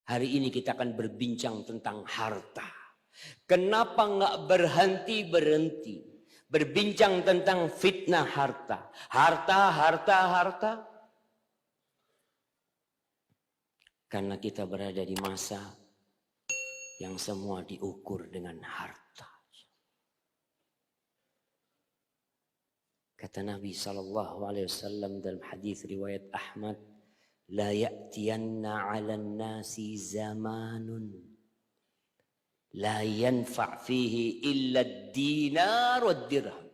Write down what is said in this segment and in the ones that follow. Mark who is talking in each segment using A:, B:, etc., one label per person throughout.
A: Hari ini kita akan berbincang tentang harta. Kenapa nggak berhenti berbincang tentang fitnah harta? Harta. Karena kita berada di masa yang semua diukur dengan harta. Kata Nabi SAW dalam hadis riwayat Ahmad, la ya'tiyanna 'alan nasi zamanun la yanfa' fihi illa ad-dinar wad-dirham.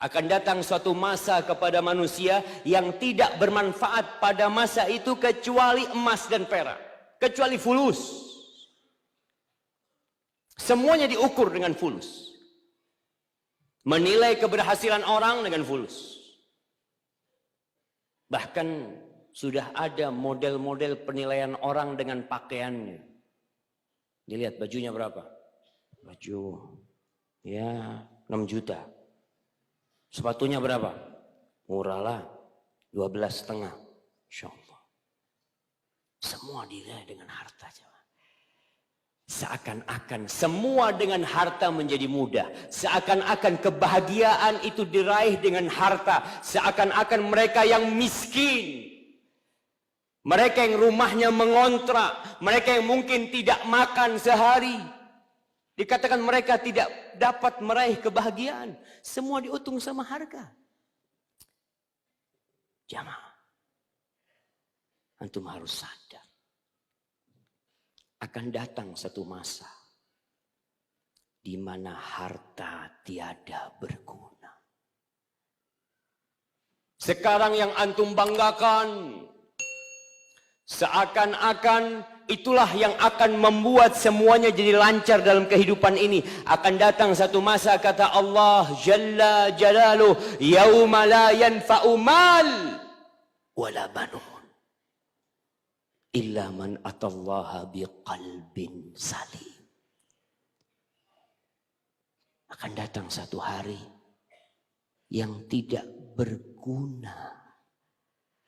A: Akan datang suatu masa kepada manusia yang tidak bermanfaat pada masa itu kecuali emas dan perak, kecuali fulus. Semuanya diukur dengan fulus. Menilai keberhasilan orang dengan fulus. Bahkan sudah ada model-model penilaian orang dengan pakaiannya. Dilihat bajunya berapa? Baju ya 6 juta. Sepatunya berapa? Murah lah, 12,5. Insya Allah. Semua diraih dengan harta. Seakan-akan semua dengan harta menjadi mudah. Seakan-akan kebahagiaan itu diraih dengan harta. Seakan-akan mereka yang miskin, mereka yang rumahnya mengontrak, mereka yang mungkin tidak makan sehari, dikatakan mereka tidak dapat meraih kebahagiaan. Semua dihitung sama harga. Jamaah, antum harus sadar. Akan datang satu masa di mana harta tiada berguna. Sekarang yang antum banggakan seakan-akan itulah yang akan membuat semuanya jadi lancar dalam kehidupan ini. Akan datang satu masa, kata Allah Jalla Jalaluh, yauma la yanfa'u mal wala banun illa man atallaha biqalbin salim. Akan datang satu hari yang tidak berguna.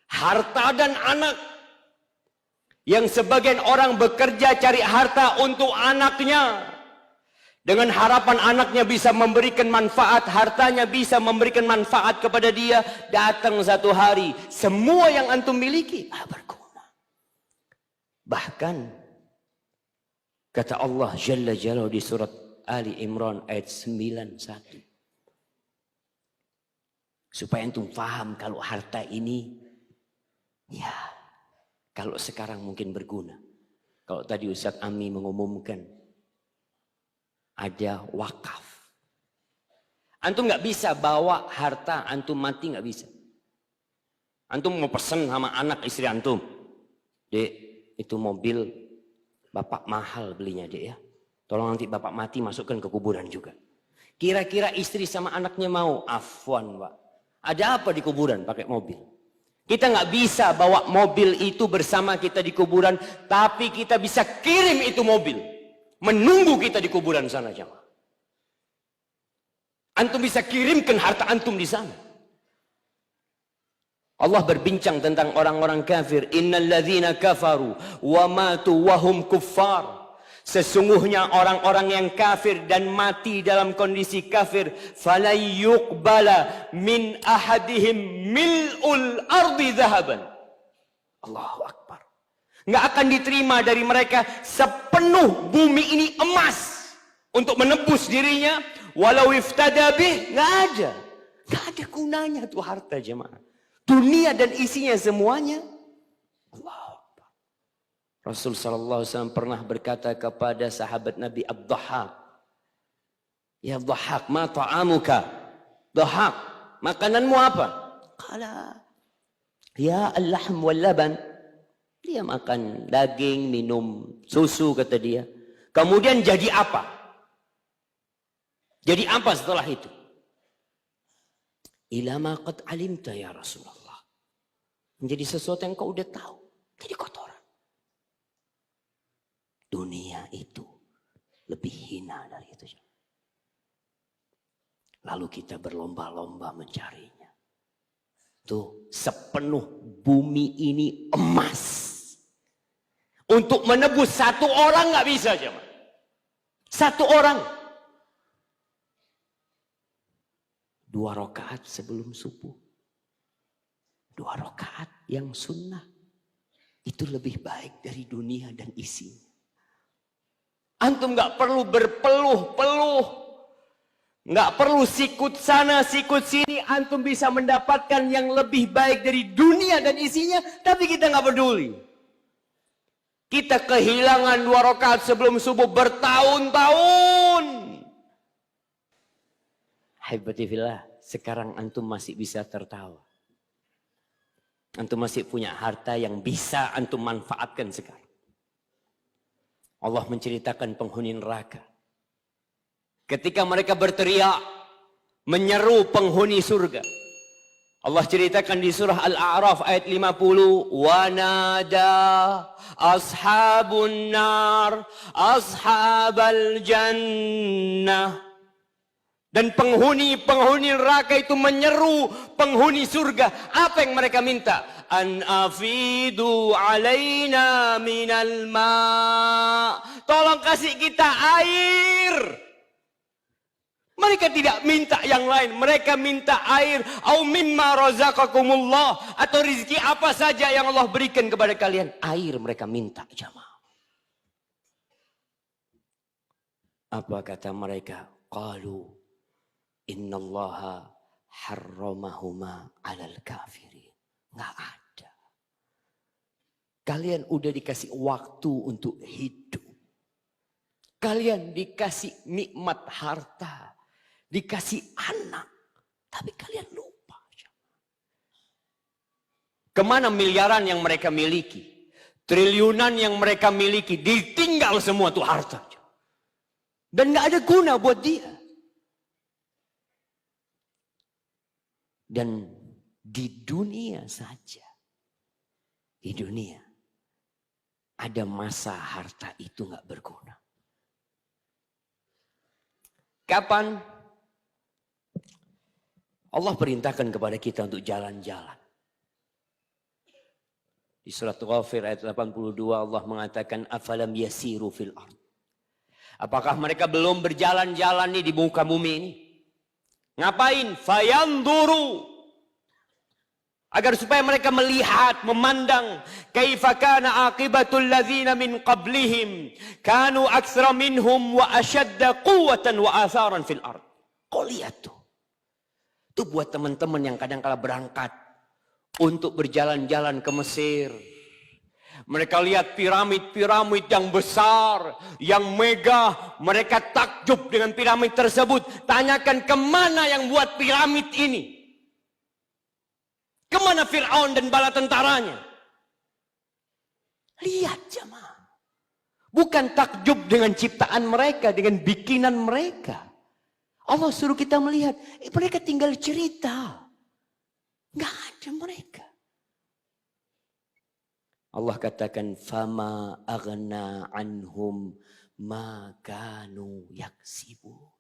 A: Harta dan anak. Yang sebagian orang bekerja cari harta untuk anaknya. Dengan harapan anaknya bisa memberikan manfaat, hartanya bisa memberikan manfaat kepada dia. Datang satu hari, semua yang antum miliki berguna. Bahkan kata Allah Jalla Jalaluhu di surat Ali Imran ayat 91. Supaya antum paham kalau harta ini ya kalau sekarang mungkin berguna. Kalau tadi Ustadz Ami mengumumkan ada wakaf. Antum nggak bisa bawa harta antum mati, nggak bisa. Antum mau pesen sama anak istri antum, Dek, itu mobil bapak mahal belinya, Dek ya. Tolong nanti bapak mati masukkan ke kuburan juga. Kira-kira istri sama anaknya mau? Afwan, Pak. Ada apa di kuburan pakai mobil? Kita nggak bisa bawa mobil itu bersama kita di kuburan, tapi kita bisa kirim itu mobil menunggu kita di kuburan sana, jamaah. Antum bisa kirimkan harta antum di sana. Allah berbincang tentang orang-orang kafir. Innalladzina kafaru wa matu wa hum kuffar. Sesungguhnya orang-orang yang kafir dan mati dalam kondisi kafir, falan yuqbala min ahadihim mil'ul ardi dhahaban. Allahu akbar. Enggak akan diterima dari mereka sepenuh bumi ini emas untuk menebus dirinya. Walau iftada bih, enggak ada. Enggak ada gunanya tuh harta, jemaah. Dunia dan isinya semuanya. Allah. Rasul SAW pernah berkata kepada sahabat Nabi Ad-Dhahhak, ya Dhahhak, ma ta'amuka? Dhahhak, makananmu apa? Qala, ya al-lahm wal laban. Dia makan daging, minum susu, kata dia. Kemudian jadi apa? Jadi apa setelah itu? Ila ma qad alimta ya Rasulullah. Menjadi sesuatu yang kau udah tahu. Jadi kotoran. Dunia itu lebih hina dari itu. Lalu kita berlomba-lomba mencarinya. Tuh sepenuh bumi ini emas. Untuk menebus satu orang nggak bisa, jemaah. Satu orang. 2 rakaat sebelum subuh. 2 rakaat yang sunnah. Itu lebih baik dari dunia dan isinya. Antum nggak perlu berpeluh-peluh. Nggak perlu sikut sana, sikut sini. Antum bisa mendapatkan yang lebih baik dari dunia dan isinya. Tapi kita nggak peduli. Kita kehilangan 2 rakaat sebelum subuh bertahun-tahun. Haibatifillah, sekarang antum masih bisa tertawa. Antum masih punya harta yang bisa antum manfaatkan sekarang. Allah menceritakan penghuni neraka. Ketika mereka berteriak, menyeru penghuni surga. Allah ceritakan di surah Al-A'raf ayat 50. Wa nada ashabun nar ashabal jannah. Dan penghuni neraka itu menyeru penghuni surga. Apa yang mereka minta? An afidu alaina minal ma. Tolong kasih kita air. Mereka tidak minta yang lain. Mereka minta air. Au mimma razaqakumullah. Atau rezeki apa saja yang Allah berikan kepada kalian. Air mereka minta, jamaah. Apa kata mereka? Qalu innallaha harramahuma alal kafirin. Nggak ada. Kalian udah dikasih waktu untuk hidup. Kalian dikasih nikmat harta. Dikasih anak. Tapi kalian lupa. Kemana miliaran yang mereka miliki? Triliunan yang mereka miliki. Ditinggal semua tuh harta. Dan nggak ada guna buat dia. Dan di dunia saja. Di dunia. Ada masa harta itu nggak berguna. Kapan? Allah perintahkan kepada kita untuk jalan-jalan. Di surat Ghafir ayat 82 Allah mengatakan afalam yasiru fil ard. Apakah mereka belum berjalan-jalan nih di muka bumi ini? Ngapain? Fayanduru. Agar supaya mereka melihat, memandang kaifa kana aqibatul ladzina min qablihim kanu aktsara minhum wa ashadda quwwatan wa atharan fil ard. Kau lihat tuh. Itu buat teman-teman yang kadang-kala berangkat untuk berjalan-jalan ke Mesir. Mereka lihat piramid-piramid yang besar, yang megah. Mereka takjub dengan piramid tersebut. Tanyakan kemana yang buat piramid ini? Kemana Fir'aun dan bala tentaranya? Lihat jemaah. Bukan takjub dengan ciptaan mereka, dengan bikinan mereka. Allah suruh kita melihat, mereka tinggal cerita. Nggak ada mereka. Allah katakan, fama aghna anhum ma kanu yaksibu.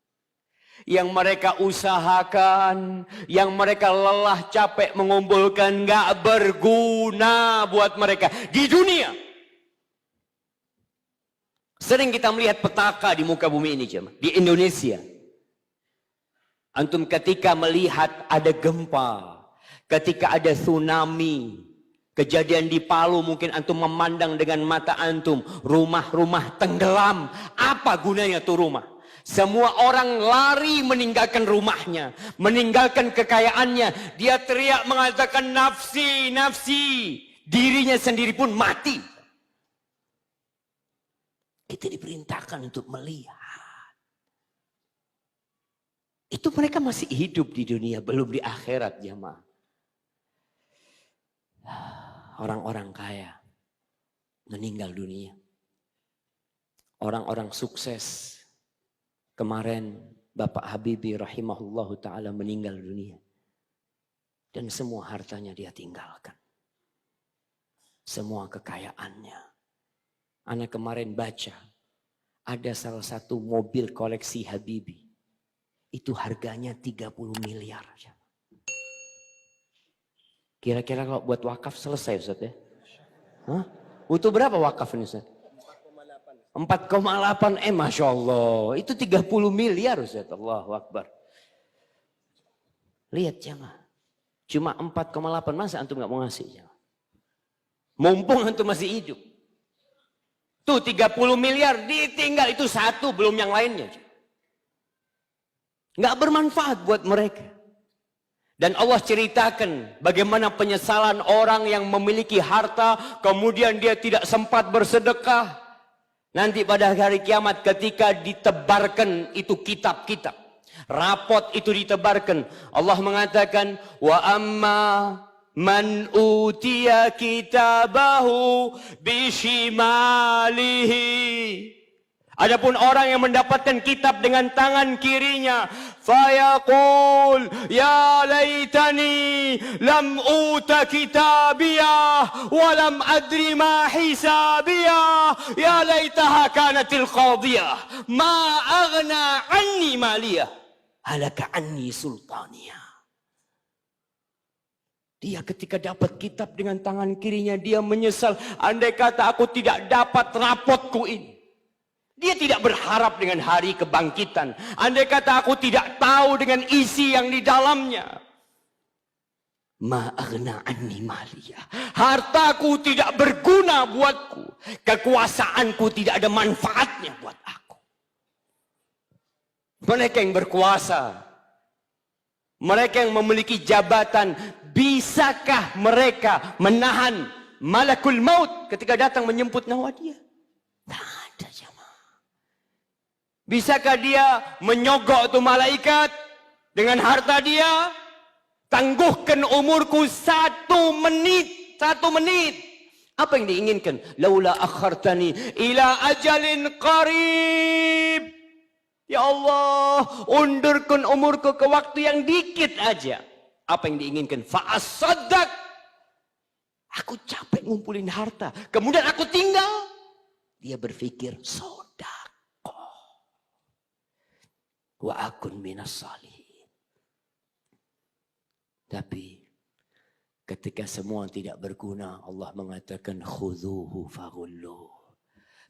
A: Yang mereka usahakan, yang mereka lelah capek mengumpulkan, nggak berguna buat mereka di dunia. Sering kita melihat petaka di muka bumi ini, jemaah, di Indonesia. Antum ketika melihat ada gempa, ketika ada tsunami, kejadian di Palu mungkin antum memandang dengan mata antum, rumah-rumah tenggelam. Apa gunanya tuh rumah? Semua orang lari meninggalkan rumahnya, meninggalkan kekayaannya. Dia teriak mengatakan nafsi, nafsi. Dirinya sendiri pun mati. Kita diperintahkan untuk melihat. Itu mereka masih hidup di dunia, belum di akhirat, jemaah. Orang-orang kaya meninggal dunia. Orang-orang sukses. Kemarin Bapak Habibie rahimahullahu ta'ala meninggal dunia. Dan semua hartanya dia tinggalkan. Semua kekayaannya. Anak kemarin baca. Ada salah satu mobil koleksi Habibie. Itu harganya 30 miliar. Kira-kira kalau buat wakaf selesai Ustaz ya? Hah? Butuh berapa wakaf ini Ustaz? 4,8 M, Masya Allah. Itu 30 miliar Ustaz. Allahu Akbar. Lihat jamaah. Cuma 4,8, masa antum gak mau ngasih jamaah? Mumpung antum masih hidup. Tuh 30 miliar ditinggal, itu satu, belum yang lainnya. Gak bermanfaat buat mereka. Dan Allah ceritakan bagaimana penyesalan orang yang memiliki harta, kemudian dia tidak sempat bersedekah. Nanti pada hari kiamat ketika ditebarkan itu kitab-kitab, rapot itu ditebarkan, Allah mengatakan, wa amma man utiya kitabahu bishimalihi. Adapun orang yang mendapatkan kitab dengan tangan kirinya, fayaqul ya laitani lam uta kitabiyah wa lam adri ma hisabiyah ya laitaha kanatil qadiyah ma aghna anni maliyah halaka anni sultaniyah. Dia ketika dapat kitab dengan tangan kirinya, dia menyesal, andai kata aku tidak dapat rapotku ini. Dia tidak berharap dengan hari kebangkitan. Andai kata aku tidak tahu dengan isi yang di dalamnya. Ma aghna anni maliyah. Hartaku tidak berguna buatku. Kekuasaanku tidak ada manfaatnya buat aku. Mereka yang berkuasa, mereka yang memiliki jabatan, bisakah mereka menahan malakul maut ketika datang menjemput nyawa dia? Tak ada jamaah. Bisakah dia menyogok tu malaikat dengan harta dia? Tangguhkan umurku 1 menit. 1 menit. Apa yang diinginkan? Laula akhartani ila ajalin qarib. Ya Allah, undurkan umurku ke waktu yang dikit aja. Apa yang diinginkan? Fa'asaddaq. Aku capek ngumpulin harta. Kemudian aku tinggal. Dia berpikir, sedekah. Wa akun minas salihin. Tapi ketika semua tidak berguna, Allah mengatakan khudhuhu faghulluh.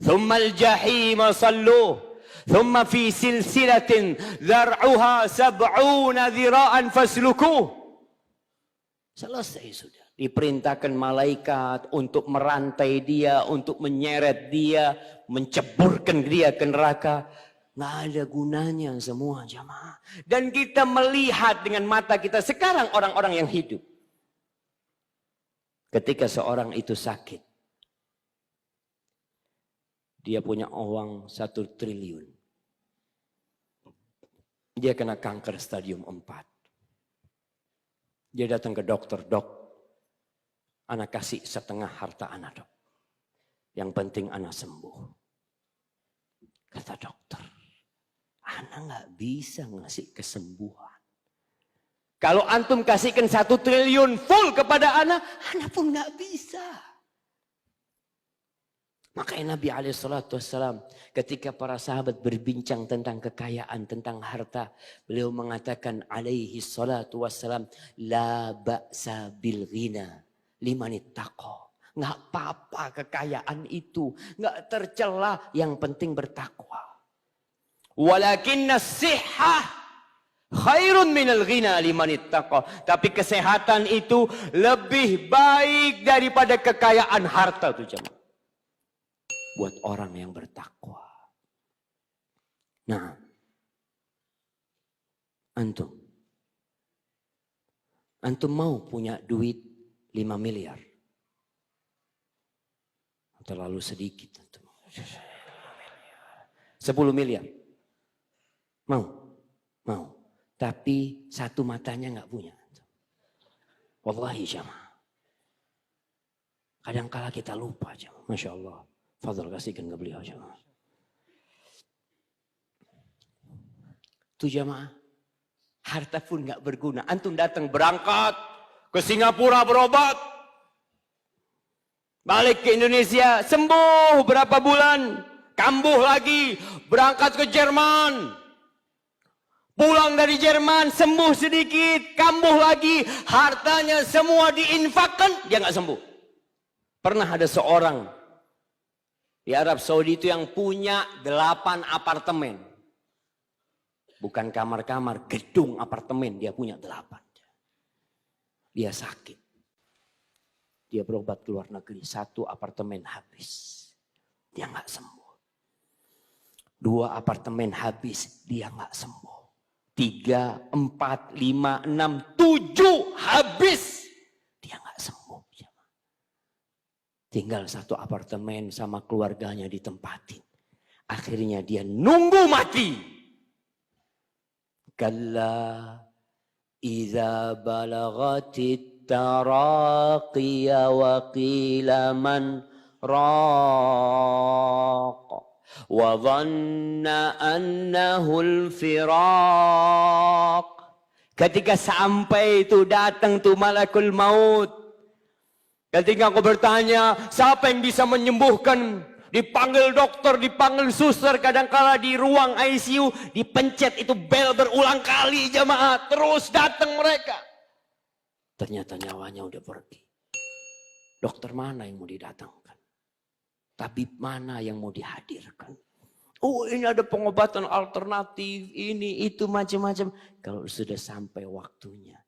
A: Thumma al-jahima salluh. Thumma fi silsilatin dhar'uha 70 dhira'an faslukuh. Selesai sudah. Diperintahkan malaikat untuk merantai dia, untuk menyeret dia, menceburkan dia ke neraka. Nggak ada gunanya semua jamaah. Dan kita melihat dengan mata kita sekarang orang-orang yang hidup. Ketika seorang itu sakit, dia punya uang 1 triliun. Dia kena kanker stadium 4. Dia datang ke dokter, dok, anak kasih setengah harta anak, dok. Yang penting anak sembuh. Kata dokter, anak nggak bisa ngasih kesembuhan. Kalau antum kasihkan 1 triliun full kepada anak pun nggak bisa. Makanya Nabi SAW ketika para sahabat berbincang tentang kekayaan, tentang harta, beliau mengatakan alaihi salatu wassalam, la ba'sa bil ghina liman ittaqa. Nggak apa-apa kekayaan itu, nggak tercela, yang penting bertakwa. Walakinna sihhah khairun minal ghina liman ittaqa. Tapi kesehatan itu lebih baik daripada kekayaan harta itu jemaah. Buat orang yang bertakwa. Nah, antum mau punya duit 5 miliar? Terlalu sedikit. 10 miliar. Mau. Tapi 1 matanya nggak punya. Wallahi jamaah. Kadangkala kita lupa jamaah. Masya Allah. Fadhal kasihkan ke beliau jamaah. Itu jamaah. Harta pun nggak berguna. Antum datang berangkat ke Singapura berobat. Balik ke Indonesia, sembuh berapa bulan, kambuh lagi, berangkat ke Jerman. Pulang dari Jerman, sembuh sedikit, kambuh lagi, hartanya semua diinfakkan, dia nggak sembuh. Pernah ada seorang Di Arab Saudi itu yang punya 8 apartemen. Bukan kamar-kamar, gedung apartemen dia punya 8. Dia sakit. Dia berobat ke luar negeri, 1 apartemen habis. Dia nggak sembuh. 2 apartemen habis, dia nggak sembuh. 3, 4, 5, 6, 7 habis. Dia nggak sembuh. Tinggal 1 apartemen sama keluarganya ditempatin. Akhirnya dia nunggu mati. Kalla idza balagatit taraqiya wa qila man raq wa dhanna annahu al-firaq. Ketika sampai itu datang tuh malakul maut. Ketika aku bertanya, siapa yang bisa menyembuhkan? Dipanggil dokter, dipanggil suster, kadangkala di ruang ICU, dipencet itu bel berulang kali jamaah. Terus datang mereka. Ternyata nyawanya udah pergi. Dokter mana yang mau didatangkan? Tabib mana yang mau dihadirkan? Oh, ini ada pengobatan alternatif, ini, itu, macam-macam. Kalau sudah sampai waktunya,